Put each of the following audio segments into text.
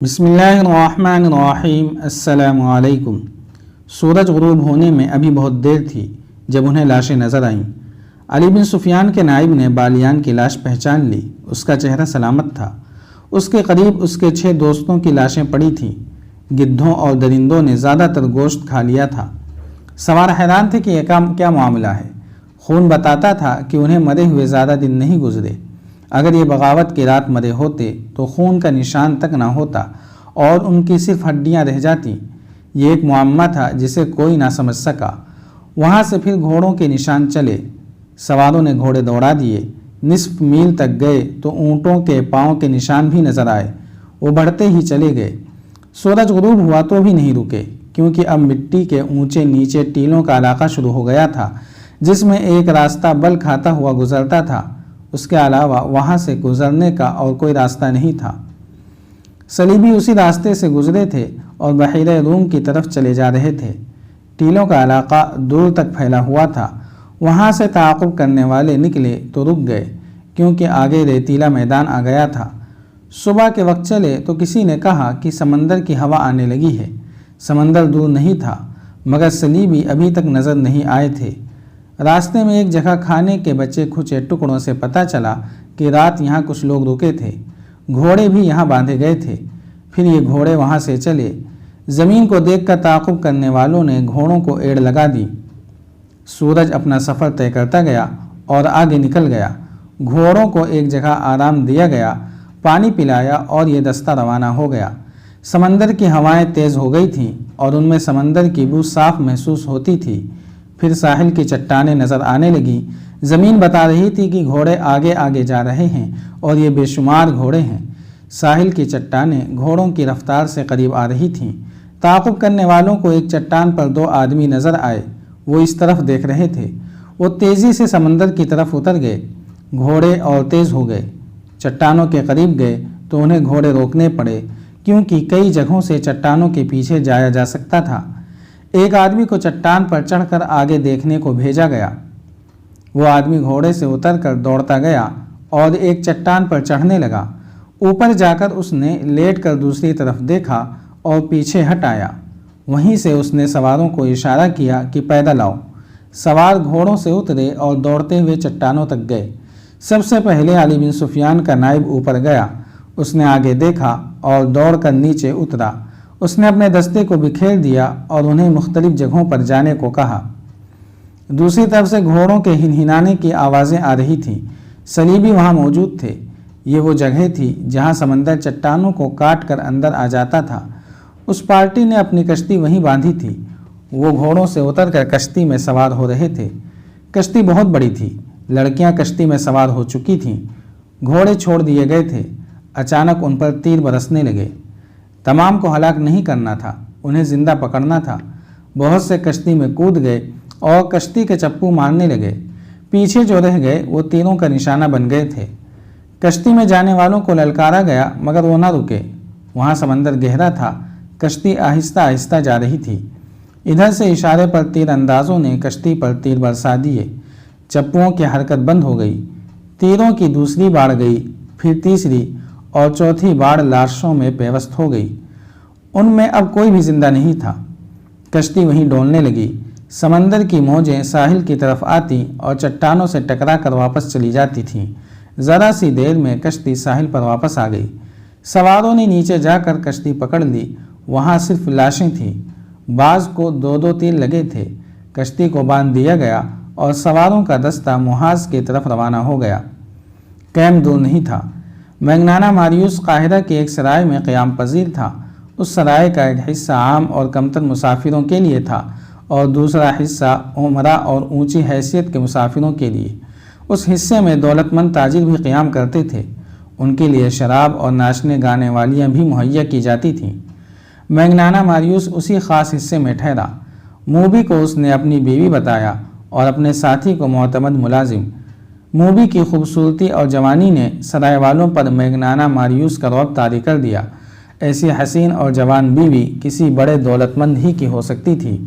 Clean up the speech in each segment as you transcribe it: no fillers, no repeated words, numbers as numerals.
بسم اللہ الرحمن الرحیم۔ السلام علیکم۔ سورج غروب ہونے میں ابھی بہت دیر تھی جب انہیں لاشیں نظر آئیں۔ علی بن سفیان کے نائب نے بالیان کی لاش پہچان لی۔ اس کا چہرہ سلامت تھا۔ اس کے قریب اس کے 6 دوستوں کی لاشیں پڑی تھیں۔ گدھوں اور درندوں نے زیادہ تر گوشت کھا لیا تھا۔ سوار حیران تھے کہ یہ کیا معاملہ ہے۔ خون بتاتا تھا کہ انہیں مرے ہوئے زیادہ دن نہیں گزرے۔ اگر یہ بغاوت کی رات مرے ہوتے تو خون کا نشان تک نہ ہوتا اور ان کی صرف ہڈیاں رہ جاتی۔ یہ ایک معمہ تھا جسے کوئی نہ سمجھ سکا۔ وہاں سے پھر گھوڑوں کے نشان چلے۔ سواروں نے گھوڑے دوڑا دیے۔ نصف میل تک گئے تو اونٹوں کے پاؤں کے نشان بھی نظر آئے۔ وہ بڑھتے ہی چلے گئے۔ سورج غروب ہوا تو بھی نہیں رکے، کیونکہ اب مٹی کے اونچے نیچے ٹیلوں کا علاقہ شروع ہو گیا تھا جس میں ایک راستہ بل کھاتا ہوا گزرتا تھا۔ اس کے علاوہ وہاں سے گزرنے کا اور کوئی راستہ نہیں تھا۔ صلیبی اسی راستے سے گزرے تھے اور بحیرہ روم کی طرف چلے جا رہے تھے۔ ٹیلوں کا علاقہ دور تک پھیلا ہوا تھا۔ وہاں سے تعاقب کرنے والے نکلے تو رک گئے، کیونکہ آگے ریتیلا میدان آ گیا تھا۔ صبح کے وقت چلے تو کسی نے کہا کہ سمندر کی ہوا آنے لگی ہے۔ سمندر دور نہیں تھا، مگر صلیبی ابھی تک نظر نہیں آئے تھے۔ راستے میں ایک جگہ کھانے کے بچے کھچے ٹکڑوں سے پتہ چلا کہ رات یہاں کچھ لوگ رکے تھے۔ گھوڑے بھی یہاں باندھے گئے تھے۔ پھر یہ گھوڑے وہاں سے چلے۔ زمین کو دیکھ کر تعاقب کرنے والوں نے گھوڑوں کو ایڑ لگا دی۔ سورج اپنا سفر طے کرتا گیا اور آگے نکل گیا۔ گھوڑوں کو ایک جگہ آرام دیا گیا، پانی پلایا اور یہ دستہ روانہ ہو گیا۔ سمندر کی ہوائیں تیز ہو گئی تھیں اور ان میں سمندر کی بو صاف محسوس ہوتی تھی۔ پھر ساحل کی چٹانیں نظر آنے لگیں۔ زمین بتا رہی تھی کہ گھوڑے آگے آگے جا رہے ہیں اور یہ بے شمار گھوڑے ہیں۔ ساحل کی چٹانیں گھوڑوں کی رفتار سے قریب آ رہی تھیں۔ تعاقب کرنے والوں کو ایک چٹان پر 2 آدمی نظر آئے۔ وہ اس طرف دیکھ رہے تھے۔ وہ تیزی سے سمندر کی طرف اتر گئے۔ گھوڑے اور تیز ہو گئے۔ چٹانوں کے قریب گئے تو انہیں گھوڑے روکنے پڑے، کیونکہ کئی جگہوں سے چٹانوں کے پیچھے جایا جا سکتا تھا۔ ایک آدمی کو چٹان پر چڑھ کر آگے دیکھنے کو بھیجا گیا۔ وہ آدمی گھوڑے سے اتر کر دوڑتا گیا اور ایک چٹان پر چڑھنے لگا۔ اوپر جا کر اس نے لیٹ کر دوسری طرف دیکھا اور پیچھے ہٹ آیا۔ وہیں سے اس نے سواروں کو اشارہ کیا کہ پیدل آؤ۔ سوار گھوڑوں سے اترے اور دوڑتے ہوئے چٹانوں تک گئے۔ سب سے پہلے علی بن سفیان کا نائب اوپر گیا۔ اس نے آگے دیکھا اور دوڑ کر نیچے اترا۔ اس نے اپنے دستے کو بکھیر دیا اور انہیں مختلف جگہوں پر جانے کو کہا۔ دوسری طرف سے گھوڑوں کے ہنہنانے کی آوازیں آ رہی تھیں۔ صلیبی وہاں موجود تھے۔ یہ وہ جگہ تھی جہاں سمندر چٹانوں کو کاٹ کر اندر آ جاتا تھا۔ اس پارٹی نے اپنی کشتی وہیں باندھی تھی۔ وہ گھوڑوں سے اتر کر کشتی میں سوار ہو رہے تھے۔ کشتی بہت بڑی تھی۔ لڑکیاں کشتی میں سوار ہو چکی تھیں۔ گھوڑے چھوڑ دیے گئے تھے۔ اچانک ان پر تیر برسنے لگے۔ تمام کو ہلاک نہیں کرنا تھا، انہیں زندہ پکڑنا تھا۔ بہت سے کشتی میں کود گئے اور کشتی کے چپو مارنے لگے۔ پیچھے جو رہ گئے وہ تیروں کا نشانہ بن گئے تھے۔ کشتی میں جانے والوں کو للکارا گیا، مگر وہ نہ رکے۔ وہاں سمندر گہرا تھا۔ کشتی آہستہ آہستہ جا رہی تھی۔ ادھر سے اشارے پر تیر اندازوں نے کشتی پر تیر برسا دیے۔ چپوؤں کی حرکت بند ہو گئی۔ تیروں کی دوسری باڑ گئی، پھر تیسری اور چوتھی باڑ لاشوں میں پیوست ہو گئی۔ ان میں اب کوئی بھی زندہ نہیں تھا۔ کشتی وہیں ڈولنے لگی۔ سمندر کی موجیں ساحل کی طرف آتی اور چٹانوں سے ٹکرا کر واپس چلی جاتی تھیں۔ ذرا سی دیر میں کشتی ساحل پر واپس آ گئی۔ سواروں نے نیچے جا کر کشتی پکڑ لی۔ وہاں صرف لاشیں تھیں۔ بعض کو 2 تیر لگے تھے۔ کشتی کو باندھ دیا گیا اور سواروں کا دستہ محاذ کی طرف روانہ ہو گیا۔ کیمپ دور نہیں تھا۔ میگنانا ماریوس قاہرہ کے ایک سرائے میں قیام پذیر تھا۔ اس سرائے کا ایک حصہ عام اور کمتر مسافروں کے لیے تھا اور دوسرا حصہ امراء اور اونچی حیثیت کے مسافروں کے لیے۔ اس حصے میں دولت مند تاجر بھی قیام کرتے تھے۔ ان کے لیے شراب اور ناچنے گانے والیاں بھی مہیا کی جاتی تھیں۔ میگنانا ماریوس اسی خاص حصے میں ٹھہرا۔ موبی کو اس نے اپنی بیوی بتایا اور اپنے ساتھی کو معتمد ملازم۔ موبی کی خوبصورتی اور جوانی نے سرائے والوں پر میگنانا ماریوس کا رعب طاری کر دیا۔ ایسی حسین اور جوان بیوی کسی بڑے دولت مند ہی کی ہو سکتی تھی۔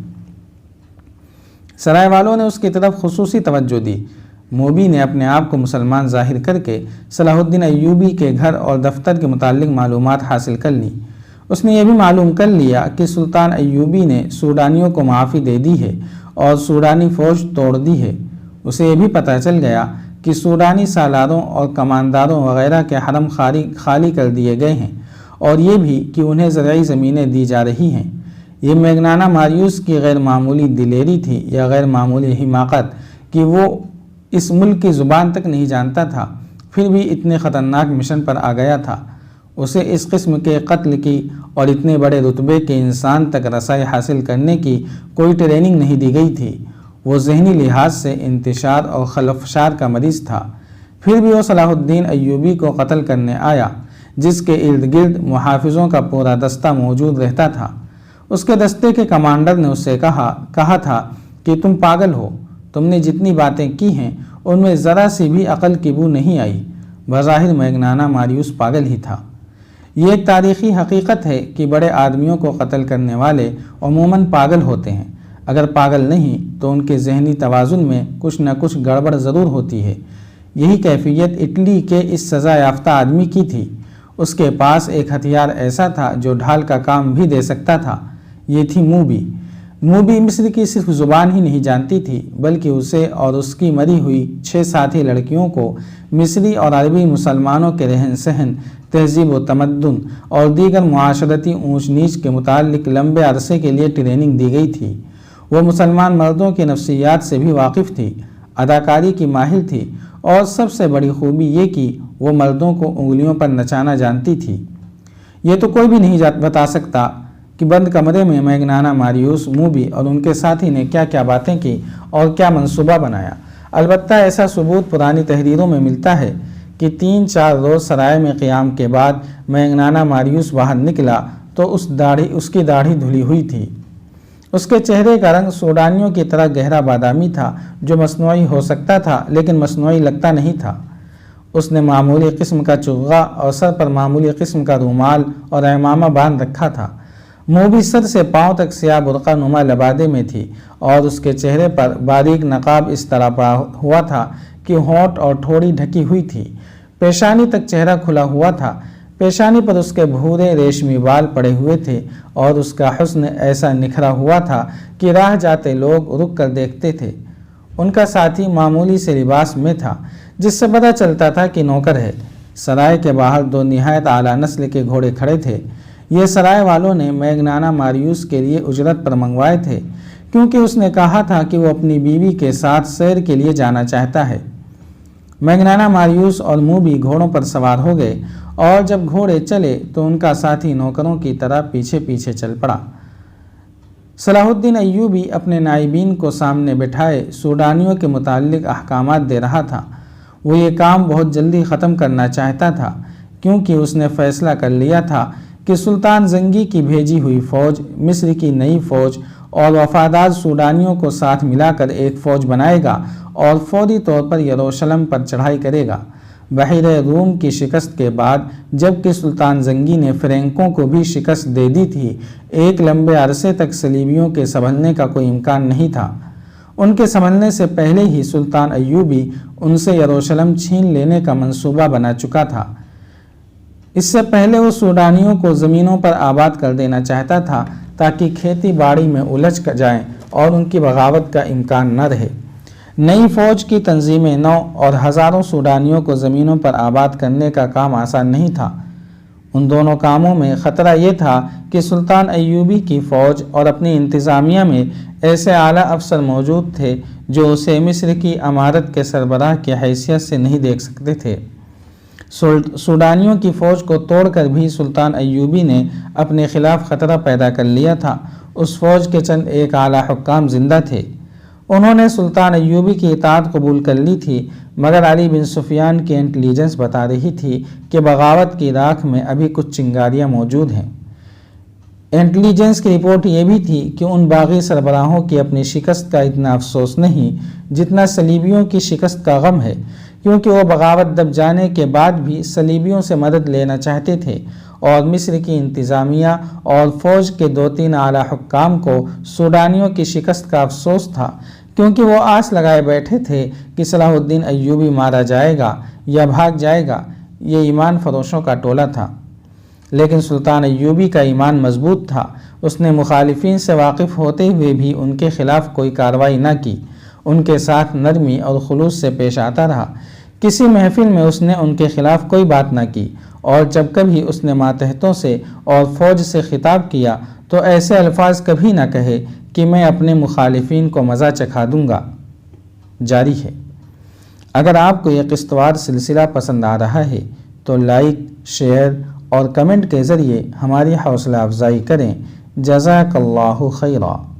سرائے والوں نے اس کی طرف خصوصی توجہ دی۔ موبی نے اپنے آپ کو مسلمان ظاہر کر کے صلاح الدین ایوبی کے گھر اور دفتر کے متعلق معلومات حاصل کر لیں۔ اس نے یہ بھی معلوم کر لیا کہ سلطان ایوبی نے سوڈانیوں کو معافی دے دی ہے اور سوڈانی فوج توڑ دی ہے۔ اسے یہ بھی پتہ چل گیا کہ سوڈانی سالاروں اور کمانداروں وغیرہ کے حرم خالی کر دیے گئے ہیں، اور یہ بھی کہ انہیں زرعی زمینیں دی جا رہی ہیں۔ یہ میگنانا ماریوس کی غیر معمولی دلیری تھی یا غیر معمولی حماقت کہ وہ اس ملک کی زبان تک نہیں جانتا تھا، پھر بھی اتنے خطرناک مشن پر آ گیا تھا۔ اسے اس قسم کے قتل کی اور اتنے بڑے رتبے کے انسان تک رسائی حاصل کرنے کی کوئی ٹریننگ نہیں دی گئی تھی۔ وہ ذہنی لحاظ سے انتشار اور خلفشار کا مریض تھا۔ پھر بھی وہ صلاح الدین ایوبی کو قتل کرنے آیا، جس کے ارد گرد محافظوں کا پورا دستہ موجود رہتا تھا۔ اس کے دستے کے کمانڈر نے اس سے کہا تھا کہ تم پاگل ہو، تم نے جتنی باتیں کی ہیں ان میں ذرا سی بھی عقل کی بو نہیں آئی۔ بظاہر میگنانا ماریوس پاگل ہی تھا۔ یہ ایک تاریخی حقیقت ہے کہ بڑے آدمیوں کو قتل کرنے والے عموماً پاگل ہوتے ہیں۔ اگر پاگل نہیں تو ان کے ذہنی توازن میں کچھ نہ کچھ گڑبڑ ضرور ہوتی ہے۔ یہی کیفیت اٹلی کے اس سزا یافتہ آدمی کی تھی۔ اس کے پاس ایک ہتھیار ایسا تھا جو ڈھال کا کام بھی دے سکتا تھا۔ یہ تھی موبی۔ موبی مصر کی صرف زبان ہی نہیں جانتی تھی، بلکہ اسے اور اس کی مری ہوئی 6 ساتھی لڑکیوں کو مصری اور عربی مسلمانوں کے رہن سہن، تہذیب و تمدن اور دیگر معاشرتی اونچ نیچ کے متعلق لمبے عرصے کے لیے ٹریننگ دی گئی تھی۔ وہ مسلمان مردوں کی نفسیات سے بھی واقف تھی، اداکاری کی ماہر تھی، اور سب سے بڑی خوبی یہ کہ وہ مردوں کو انگلیوں پر نچانا جانتی تھی۔ یہ تو کوئی بھی نہیں بتا سکتا کہ بند کمرے میں میگنانا ماریوس، موبی اور ان کے ساتھی نے کیا کیا باتیں کی اور کیا منصوبہ بنایا۔ البتہ ایسا ثبوت پرانی تحریروں میں ملتا ہے کہ 3-4 روز سرائے میں قیام کے بعد میگنانا ماریوس باہر نکلا تو اس کی داڑھی دھلی ہوئی تھی۔ اس کے چہرے کا رنگ سوڈانیوں کی طرح گہرا بادامی تھا، جو مصنوعی ہو سکتا تھا لیکن مصنوعی لگتا نہیں تھا۔ اس نے معمولی قسم کا چغہ اور سر پر معمولی قسم کا رومال اور عمامہ باندھ رکھا تھا۔ موبی سر سے پاؤں تک سیاہ برقع نما لبادے میں تھی، اور اس کے چہرے پر باریک نقاب اس طرح پڑا ہوا تھا کہ ہونٹ اور ٹھوڑی ڈھکی ہوئی تھی۔ پیشانی تک چہرہ کھلا ہوا تھا۔ پیشانی پر اس کے بھورے ریشمی بال پڑے ہوئے تھے، اور اس کا حسن ایسا نکھرا ہوا تھا کہ راہ جاتے لوگ رک کر دیکھتے تھے۔ ان کا ساتھی معمولی سے لباس میں تھا، جس سے پتہ چلتا تھا کہ نوکر ہے۔ سرائے کے باہر 2 نہایت اعلیٰ نسل کے گھوڑے کھڑے تھے۔ یہ سرائے والوں نے میگنانا ماریوس کے لیے اجرت پر منگوائے تھے، کیونکہ اس نے کہا تھا کہ وہ اپنی بیوی کے ساتھ سیر کے لیے جانا چاہتا ہے۔ میگنانا ماریوس اور موبی گھوڑوں پر سوار ہو گئے، اور جب گھوڑے چلے تو ان کا ساتھی نوکروں کی طرح پیچھے پیچھے چل پڑا۔ صلاح الدین ایوبی اپنے نائبین کو سامنے بٹھائے سوڈانیوں کے متعلق احکامات دے رہا تھا۔ وہ یہ کام بہت جلدی ختم کرنا چاہتا تھا، کیونکہ اس نے فیصلہ کر لیا تھا کہ سلطان زنگی کی بھیجی ہوئی فوج مصر کی نئی فوج اور وفادار سوڈانیوں کو ساتھ ملا کر ایک فوج بنائے گا اور فوری طور پر یروشلم پر چڑھائی کرے گا۔ بحیرہ روم کی شکست کے بعد، جبکہ سلطان زنگی نے فرینکوں کو بھی شکست دے دی تھی، ایک لمبے عرصے تک صلیبیوں کے سنبھلنے کا کوئی امکان نہیں تھا۔ ان کے سنبھلنے سے پہلے ہی سلطان ایوبی ان سے یروشلم چھین لینے کا منصوبہ بنا چکا تھا۔ اس سے پہلے وہ سوڈانیوں کو زمینوں پر آباد کر دینا چاہتا تھا تاکہ کھیتی باڑی میں الجھ جائیں اور ان کی بغاوت کا امکان نہ رہے۔ نئی فوج کی تنظیم نو اور ہزاروں سوڈانیوں کو زمینوں پر آباد کرنے کا کام آسان نہیں تھا۔ ان دونوں کاموں میں خطرہ یہ تھا کہ سلطان ایوبی کی فوج اور اپنی انتظامیہ میں ایسے اعلیٰ افسر موجود تھے جو اسے مصر کی امارت کے سربراہ کی حیثیت سے نہیں دیکھ سکتے تھے۔ سوڈانیوں کی فوج کو توڑ کر بھی سلطان ایوبی نے اپنے خلاف خطرہ پیدا کر لیا تھا۔ اس فوج کے چند ایک اعلیٰ حکام زندہ تھے۔ انہوں نے سلطان ایوبی کی اطاعت قبول کر لی تھی، مگر علی بن سفیان کی انٹیلیجنس بتا رہی تھی کہ بغاوت کی راکھ میں ابھی کچھ چنگاریاں موجود ہیں۔ انٹیلیجنس کی رپورٹ یہ بھی تھی کہ ان باغی سربراہوں کی اپنی شکست کا اتنا افسوس نہیں جتنا صلیبیوں کی شکست کا غم ہے، کیونکہ وہ بغاوت دب جانے کے بعد بھی صلیبیوں سے مدد لینا چاہتے تھے، اور مصر کی انتظامیہ اور فوج کے 2-3 اعلیٰ حکام کو سوڈانیوں کی شکست کا افسوس تھا، کیونکہ وہ آس لگائے بیٹھے تھے کہ صلاح الدین ایوبی مارا جائے گا یا بھاگ جائے گا۔ یہ ایمان فروشوں کا ٹولہ تھا۔ لیکن سلطان ایوبی کا ایمان مضبوط تھا۔ اس نے مخالفین سے واقف ہوتے ہوئے بھی ان کے خلاف کوئی کارروائی نہ کی، ان کے ساتھ نرمی اور خلوص سے پیش آتا رہا۔ کسی محفل میں اس نے ان کے خلاف کوئی بات نہ کی، اور جب کبھی اس نے ماتحتوں سے اور فوج سے خطاب کیا تو ایسے الفاظ کبھی نہ کہے کہ میں اپنے مخالفین کو مزہ چکھا دوں گا۔ جاری ہے۔ اگر آپ کو یہ قسط وار سلسلہ پسند آ رہا ہے تو لائک، شیئر اور کمنٹ کے ذریعے ہماری حوصلہ افزائی کریں۔ جزاک اللہ خیرا۔